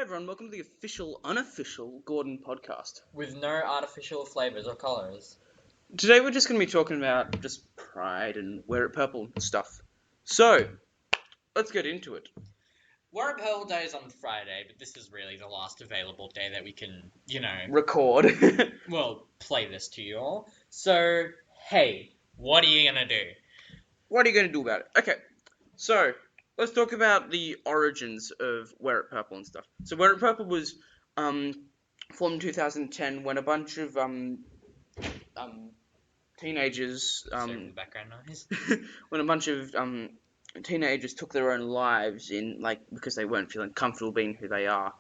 Hey everyone, welcome to the official, unofficial Gordon podcast. With no artificial flavours or colours. Today we're just going to be talking about just pride and wear it purple stuff. So, let's get into it. Wear It Purple Day is on Friday, but this is really the last available day that we can, Record. play this to you all. So, hey, what are you gonna do? What are you going to do about it? Okay, so let's talk about the origins of Wear It Purple and stuff. So Wear It Purple was formed in 2010 when a bunch of teenagers Sorry for the background noise. when a bunch of teenagers took their own lives because they weren't feeling comfortable being who they are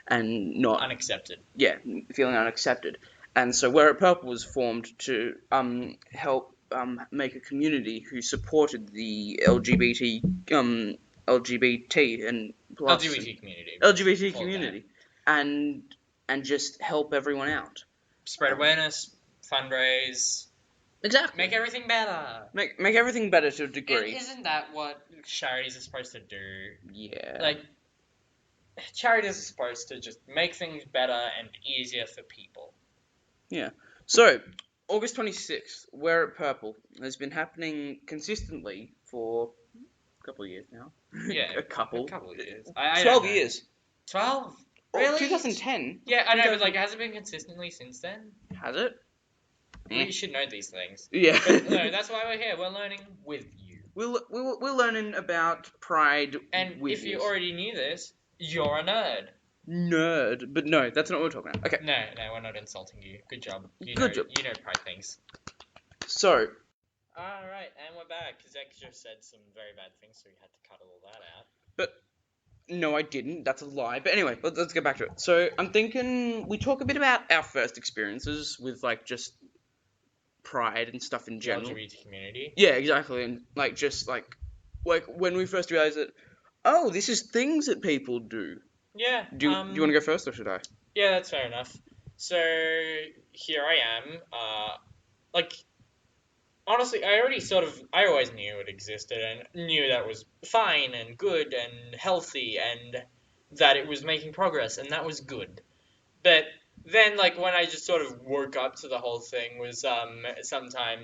and not Unaccepted. feeling unaccepted. And so Wear It Purple was formed to help make a community who supported the LGBT and plus LGBT community and just help everyone out. Spread awareness, fundraise. Exactly. Make everything better. Make everything better to a degree. Isn't that what charities are supposed to do? Yeah. Charities are supposed to just make things better and easier for people. Yeah. So, August 26th, Wear It Purple has been happening consistently for a couple of years now. Yeah. A couple of years. 12 years. 12? Oh, Really? 2010. Yeah, I know, but has it been consistently since then? Has it? We should know these things. Yeah. But no, that's why we're here. We're learning with you. We're learning about pride. And with if you already knew this, you're a nerd. Nerd, but no, that's not what we're talking about. Okay. No, we're not insulting you. Good job. Good job. You know pride things. So. Alright, and we're back. Zach just said some very bad things, so we had to cut all that out. But no, I didn't. That's a lie. But anyway, let's get back to it. So I'm thinking we talk a bit about our first experiences with just pride and stuff in general. The LGBT community. Yeah, exactly, and just when we first realized that, oh, this is things that people do. Yeah. Do you want to go first, or should I? Yeah, that's fair enough. So here I am. Honestly, I always knew it existed and knew that it was fine and good and healthy and that it was making progress and that was good. But then, when I just sort of woke up to the whole thing was sometime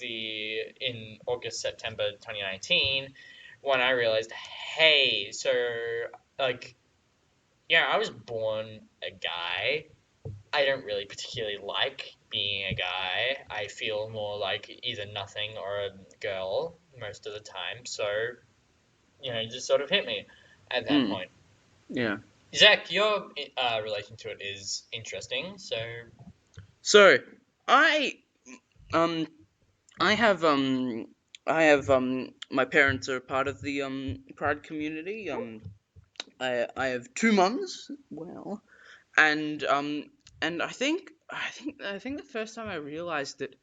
in August, September 2019, when I realized, hey, so, I was born a guy. I don't really particularly like being a guy. I feel more like either nothing or a girl most of the time. So, it just sort of hit me at that point. Yeah. Zach, your relation to it is interesting. So I have my parents are part of the pride community. I have two mums. Well, and I think the first time I realized that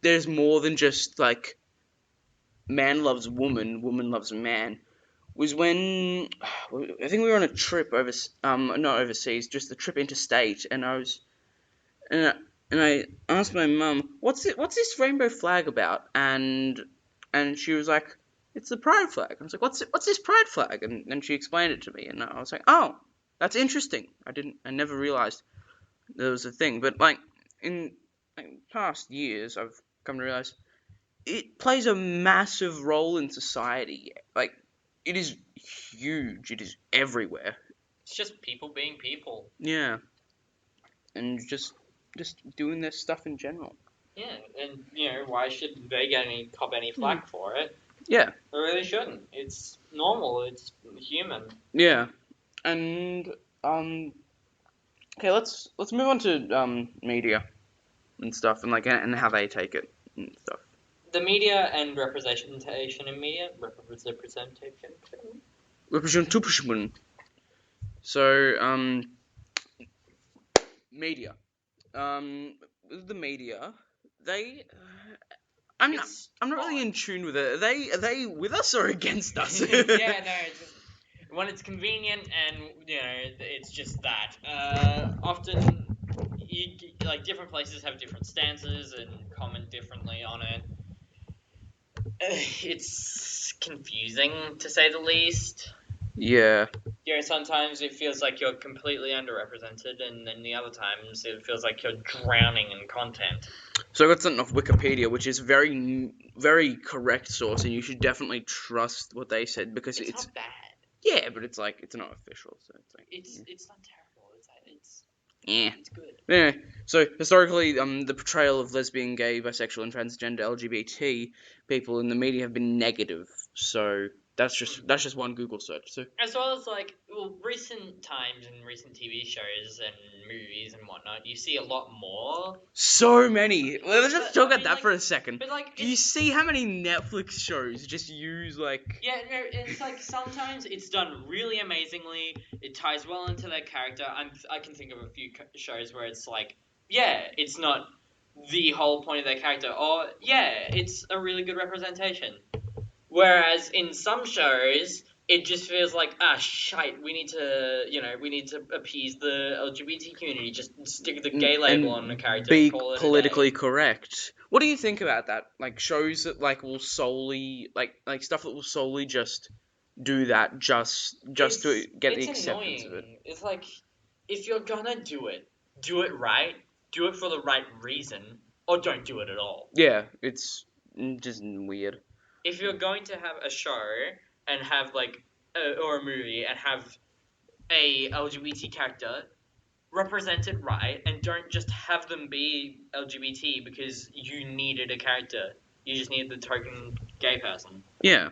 there's more than just man loves woman, woman loves man, was when I think we were on a trip not overseas, just the trip interstate, and I asked my mum, what's this rainbow flag about? And she was like, it's the pride flag. I was like, what's this pride flag? And then she explained it to me, and I was like, oh, that's interesting. I never realized there was a thing. But in past years, I've come to realize it plays a massive role in society. It is huge. It is everywhere. It's just people being people. Yeah. And just doing their stuff in general. Yeah, and why should they get cop any flack for it? Yeah. They really shouldn't. It's normal. It's human. Yeah. And okay, let's move on to media and stuff, and and how they take it and stuff. The media and representation in media. Representation. So media. The media, I'm not really in tune with it. Are they with us or against us? Yeah, no, it's just, when it's convenient and it's just that. Often, different places have different stances and comment differently on it. It's confusing to say the least. Yeah. sometimes it feels like you're completely underrepresented, and then the other times it feels like you're drowning in content. So I got something off Wikipedia, which is very, very correct source, and you should definitely trust what they said because It's it's not bad. yeah, but it's like it's not official, so it's like It's not terrible. yeah. It's good. Yeah. So historically, the portrayal of lesbian, gay, bisexual, and transgender LGBT people in the media have been negative. So that's just one Google search. So As well as recent times and recent TV shows and movies and whatnot, you see a lot more. so many. Let's just talk about that Like, for a second. but like, Do you see how many Netflix shows just use like? yeah, no, it's like sometimes it's done really amazingly. It ties well into their character. I can think of a few shows where it's like, yeah, it's not the whole point of their character, or yeah, it's a really good representation. Whereas in some shows, it just feels like, shite, we need to appease the LGBT community. Just stick the gay label on the And character and be call it a politically day. correct. What do you think about that? Like shows that like will solely like stuff that will solely just do that just to get the It's acceptance of it. annoying. It's like, if you're gonna do it right, do it for the right reason, or don't do it at all. Yeah, it's just weird. If you're going to have a show and have or a movie and have a LGBT character, represent it right, and don't just have them be LGBT because you needed a character. You just need the token gay person. Yeah.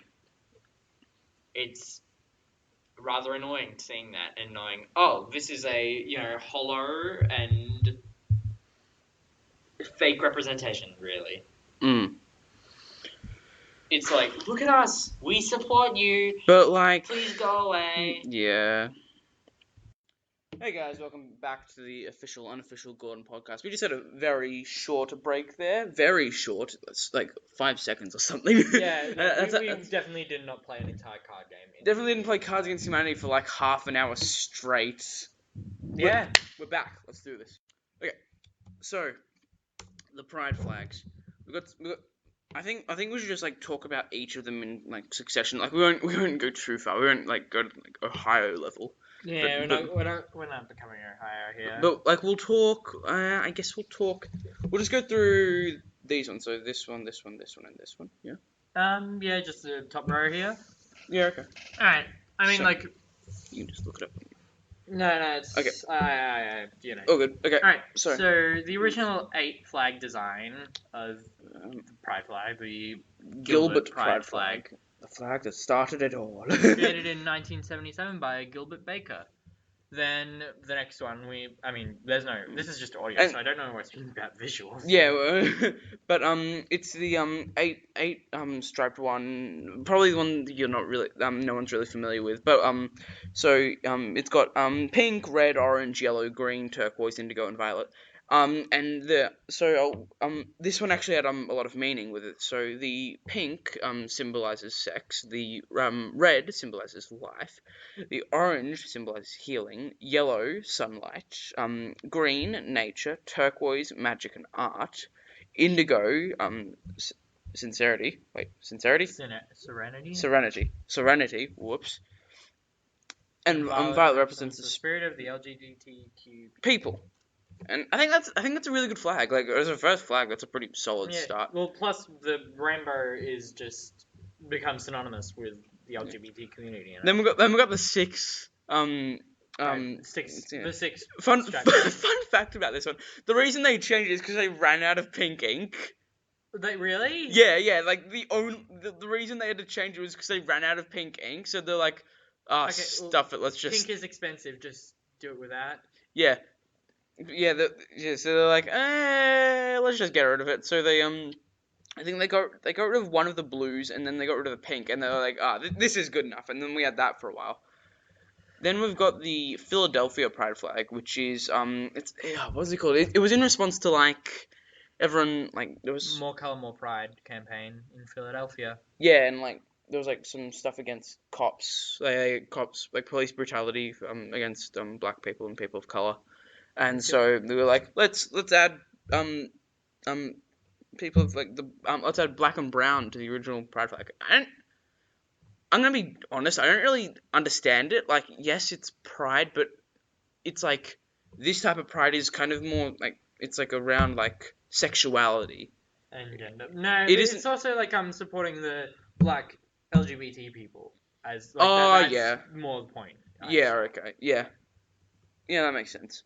It's rather annoying seeing that and knowing, oh, this is a hollow and fake representation. Really, Mm. it's like, look at us, we support you. But like, Please go away. yeah. Hey guys, welcome back to the official Unofficial Gordon podcast. We just had a very short break there. Very short. It's like 5 seconds or something. Yeah, no, we that's definitely did not play an entire card game. definitely didn't play Cards Against Humanity for like half an hour straight. Yeah. We're back. Let's do this. Okay. So, the pride flags. We got I think we should just like talk about each of them in like succession. Like we won't go too far. We won't like go to like Ohio level. Yeah, But- we're not becoming Ohio here. But like we'll talk. I guess we'll talk. We'll just go through these ones. So this one, this one, this one, and this one. Yeah. Yeah, just the top row here. Yeah. Okay. All right. I mean, So- like, You can just look it up. no, it's Okay. you know. Oh, good. Okay. All right. So- So the original 8 flag design of Um, the pride flag, the Gilbert pride flag. The flag that started it all. created in 1977 by Gilbert Baker. Then the next one, this is just audio, And- so I don't know what speaking about visuals. Yeah, but it's the eight striped one, probably the one that you're not really no one's really familiar with. But so it's got pink, red, orange, yellow, green, turquoise, indigo, and violet. And this one actually had a lot of meaning with it. So the pink symbolizes sex, the red symbolizes life, the orange symbolizes healing, yellow sunlight, green nature, turquoise magic and art, indigo sincerity. Wait, sincerity? Serenity. Serenity. Whoops. And violet represents the spirit of the LGBTQ people. And I think that's a really good flag. Like as a first flag, that's a pretty solid start. Well, plus the rainbow is just becomes synonymous with the LGBT community. You know? Then we got the six. The six. Fun stripes. fun fact about this one: the reason they changed it is because they ran out of pink ink. They really? Yeah. Like the reason they had to change it was because they ran out of pink ink. So they're like, stuff it. Let's just. Pink is expensive. Just do it with that. Yeah. So they're like, let's just get rid of it. So they I think they got rid of one of the blues, and then they got rid of the pink, and they were like, this is good enough. And then we had that for a while. Then we've got the Philadelphia Pride flag, which is what's it called? It was in response to like everyone like there was More color, more pride campaign in Philadelphia. yeah, and like there was like some stuff against cops, like police brutality against black people and people of color. And so they were like, let's add people of like the let's add black and brown to the original pride flag. And I'm gonna be honest. I don't really understand it. Like, yes, it's pride, but it's like this type of pride is kind of more like it's like around like sexuality. And gender. No, It it's isn't. also like I'm supporting the black LGBT people as like that. Oh That's yeah, more the point. I yeah. feel. Okay, yeah, yeah. That makes sense.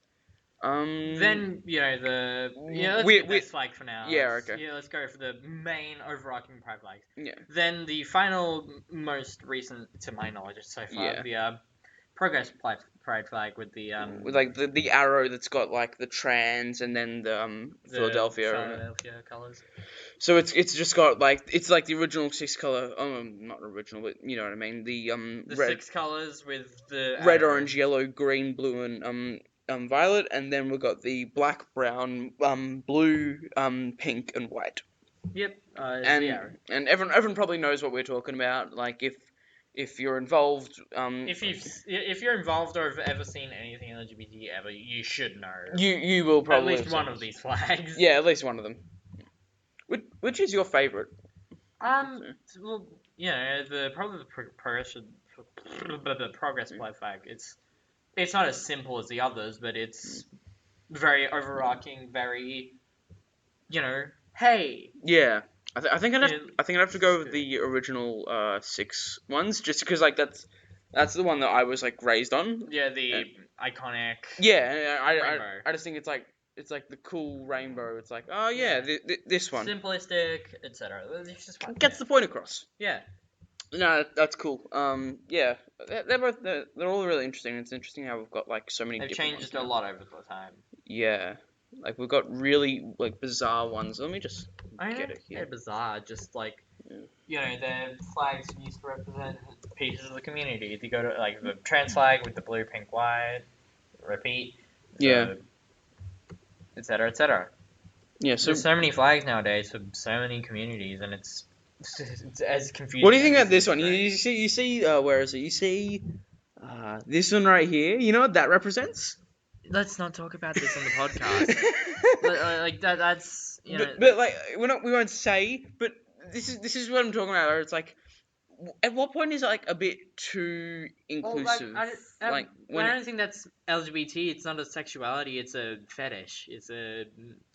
Then let's we get this flag for now. yeah. Okay. Let's go for the main overarching pride flags. Yeah, Then the final, most recent to my knowledge so far, yeah. the progress pride flag with the With like the arrow that's got like the trans and then the Philadelphia in it. Philadelphia colors. So it's just got like it's like the original six color. Not original, but you know what I mean. The The red, six colors with the red, arrow. orange, yellow, green, blue, and violet, and then we've got the black, brown, blue, pink, and white. Yep, is the arrow. And everyone probably knows what we're talking about. Like if you're involved, If you're involved or have ever seen anything LGBT ever, you should know you will at probably least have one seen of this. these flags. Yeah, at least one of them. Which is your favorite? Well, the probably the progression, the progress flag. It's not as simple as the others, but it's very overarching, very, hey. Yeah, I think I think I'd have to go with Good. the original six ones, just because like that's the one that I was like raised on. Yeah, the iconic Yeah, rainbow. I just think it's like the cool rainbow. It's like, oh yeah, Yeah. this one Simplistic, etc. It's just fun. gets the point across. Yeah. No, that's cool. Yeah, they're both they're all really interesting. It's interesting how we've got like so many They've different changed ones a now. lot over the time. Yeah, like we've got really like bizarre ones. Let me just get it They're here. bizarre, just like, Yeah. their flags used to represent pieces of the community. If you go to, like, the trans flag with the blue, pink, white, repeat, Yeah. etc., etc. Yeah. So, There's so many flags nowadays for so many communities, and it's as confusing. what do you think as about this it's one? great. You see, where is it? You see, this one right here. You know what that represents? Let's not talk about this on the podcast. Like that. That's But like we won't say. But this is what I'm talking about. Where it's like, at what point is it like a bit too Well, like inclusive? I When don't think that's LGBT. It's not a sexuality. It's a fetish. It's a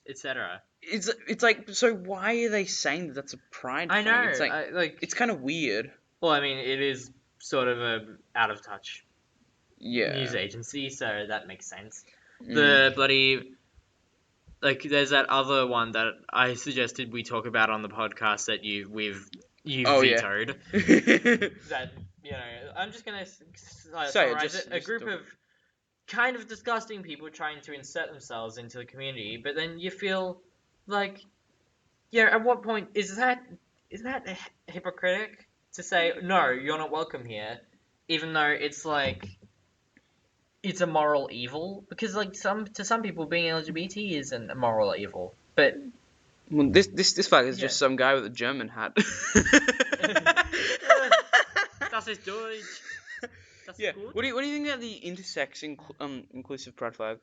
etc. it's like, so why are they saying that that's a pride I thing? know. It's like it's kind of weird. Well, I mean, it is sort of a out of touch Yeah. news agency, so that makes sense. Mm. The bloody there's that other one that I suggested we talk about on the podcast that you Oh, yeah. vetoed. That I'm just gonna summarize it. A just group talk- of kind of disgusting people trying to insert themselves into the community, but then you feel like, at what point is that hypocritic to say no, you're not welcome here, even though it's like it's a moral evil, because like to some people being LGBT isn't a moral evil, but Well, this flag is Yeah. just some guy with a German hat. Das ist Deutsch. That's Yeah. good. What do you think about the intersex inclusive pride flag?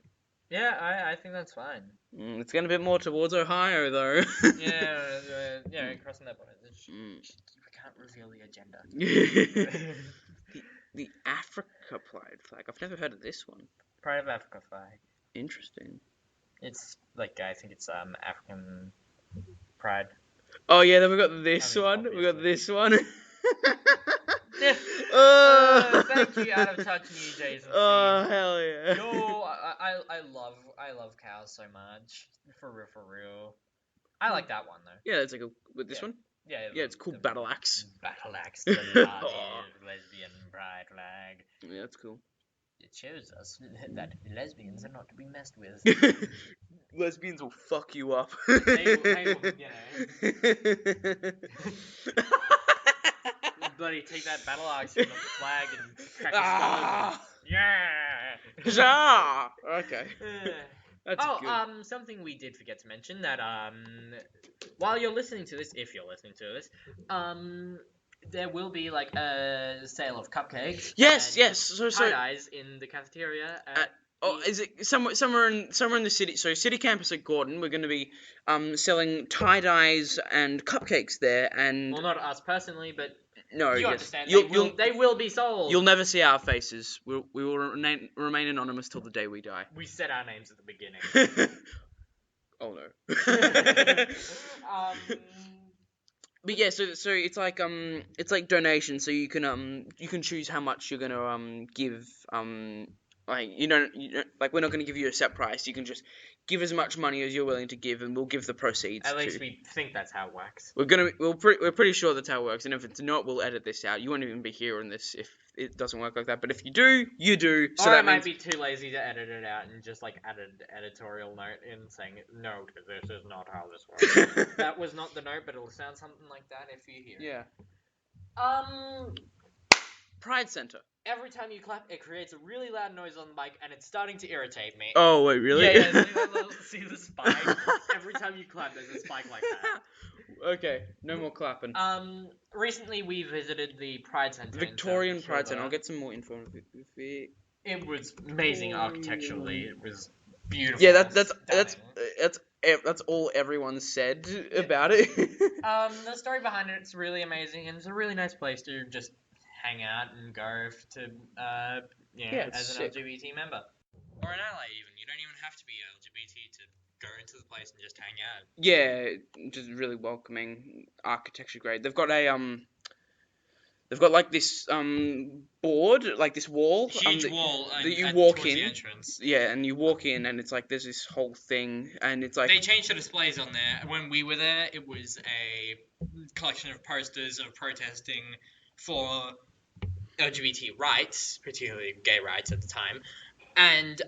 Yeah, I think that's fine. It's getting a bit more towards Ohio though. Crossing that border. Mm. We can't reveal the agenda. The Africa pride flag. I've never heard of this one. Pride of Africa flag. Interesting. It's like, I think it's African pride. Oh yeah, then we got this I mean, one. We got obviously. this one. Thank you, out of touch news agency. Oh hell yeah. No, I love cows so much. For real. I like that one though. Yeah, it's like with this Yeah. one. Yeah, Yeah, it's called Battle Axe. Battle Axe, the lesbian pride flag. Yeah, that's cool. It shows us that lesbians are not to be messed with. Lesbians will fuck you up. They will, Bloody take that battle axe from the flag and crack his skull open. Yeah. Huzzah! Okay. That's good. Something we did forget to mention that while you're listening to this, if you're listening to this, there will be like a sale of cupcakes. Yes. And So tie-dyes in the cafeteria. is it somewhere in the city? So City Campus at Gordon, we're going to be selling tie dyes and cupcakes there, and Well, not us personally, but No, You yes. understand? You'll They will be sold. You'll never see our faces. We will remain anonymous till the day we die. We said our names at the beginning. Oh no. um, But yeah, so it's like donation, so you can choose how much you're gonna give like you don't like we're not gonna give you a set price. You can just give as much money as you're willing to give, and we'll give the proceeds. At least we think that's how it works. We're pretty sure that's how it works, and if it's not, we'll edit this out. You won't even be hearing this if it doesn't work like that. But if you do, you do. So Or that I might means be too lazy to edit it out and just like add an editorial note in saying, "Note, this is not how this works." That was not the note, but it'll sound something like that if you hear. yeah. Um, Pride Center. every time you clap, it creates a really loud noise on the mic, and it's starting to irritate me. Oh wait, really? Yeah. See the spike. Every time you clap, there's a spike like that. Okay, no more clapping. Recently we visited the Pride Center. Victorian Pride Center. I'll get some more info. It was amazing architecturally. It was beautiful. Yeah, that's all everyone said about it. The story behind it's really amazing, and it's a really nice place to just hang out and go to, as an sick. LGBT member. Or an ally, even. You don't even have to be LGBT to go into the place and just hang out. Yeah, just really welcoming, architecture grade. They've got like this board, like this wall, Huge wall that you at, walk towards in. the entrance. Yeah, and you walk in, and it's like there's this whole thing, and it's like They changed the displays on there. When we were there, it was a collection of posters of protesting for LGBT rights, particularly gay rights at the time. And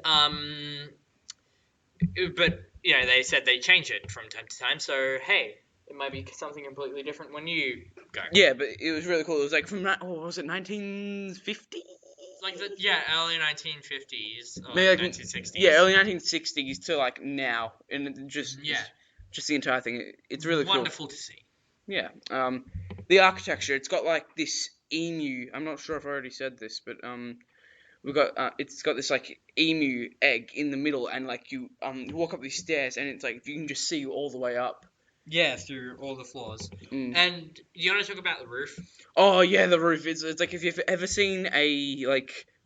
but they said they change it from time to time. So hey, it might be something completely different when you go. Yeah, but it was really cool. It was like from was it 1950? Like early 1950s or Maybe like 1960s. Yeah, early 1960s to like now, and it just the entire thing. It's really wonderful to see. Yeah. The architecture. It's got like this emu. I'm not sure if I already said this, but we've got it's got this like emu egg in the middle, and like you walk up these stairs, and it's like you can just see all the way up. Yeah, through all the floors. And you want to talk about the roof? Oh yeah, the roof. It's like if you've ever seen a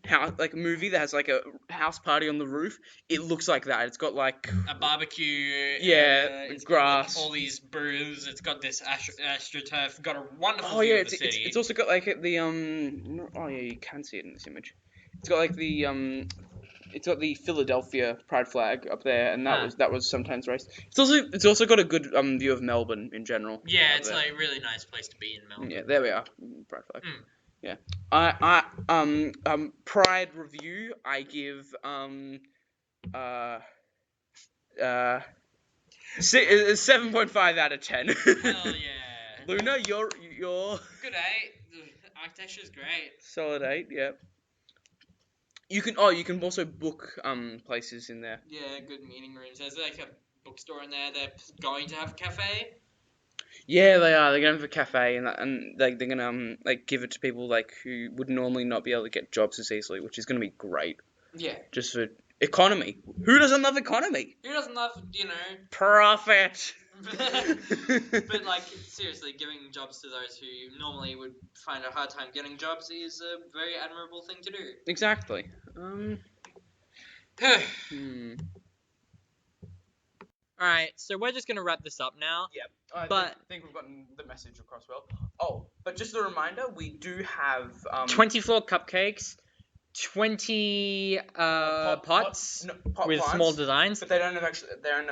a movie that has like a house party on the roof, it looks like that. It's got like a barbecue. It's grass. Got, like, all these booths. It's got this astroturf. Got a wonderful view of the city. It's also got like the Oh yeah, you can see it in this image. It's got like the It's got the Philadelphia pride flag up there, and that was sometimes raised. It's also got a good view of Melbourne in general. Yeah, it's like a really nice place to be in Melbourne. Yeah, there we are, pride flag. Yeah, I pride review. I give 7.5 out of 10. Hell yeah. Luna, you're good 8. The architecture's great. Solid 8. Yeah. You can also book places in there. Yeah, good meeting rooms. There's like a bookstore in there. They're going to have a cafe. Yeah, they are. They're gonna have a cafe, and they're gonna give it to people who would normally not be able to get jobs as easily, which is gonna be great. Yeah. Just for economy. Who doesn't love economy? Who doesn't love profit? But seriously, giving jobs to those who normally would find a hard time getting jobs is a very admirable thing to do. Exactly. Alright, so we're just gonna wrap this up now. Yep. I think we've gotten the message across well. Oh, but just a reminder, we do have 24 cupcakes, 20 pots with pots, small designs, but they don't have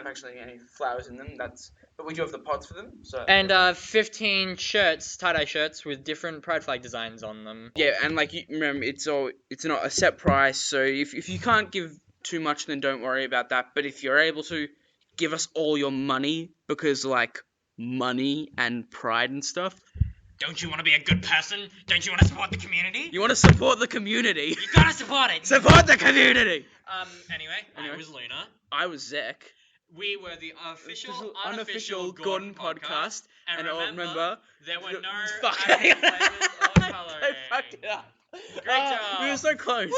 actually any flowers in them. But we do have the pots for them. So and 15 shirts, tie-dye shirts with different pride flag designs on them. Yeah, and remember, it's not a set price. So if you can't give too much, then don't worry about that. But if you're able to, give us all your money, because money and pride and stuff. Don't you want to be a good person? Don't you want to support the community? You want to support the community. You gotta support it. Support the community. Anyway, I was Luna. I was Zach. We were the official Unofficial Gordon podcast. And remember, there were no fuck. Artificial Flavours or colouring. They fucked it up. Great job. We were so close. Woo!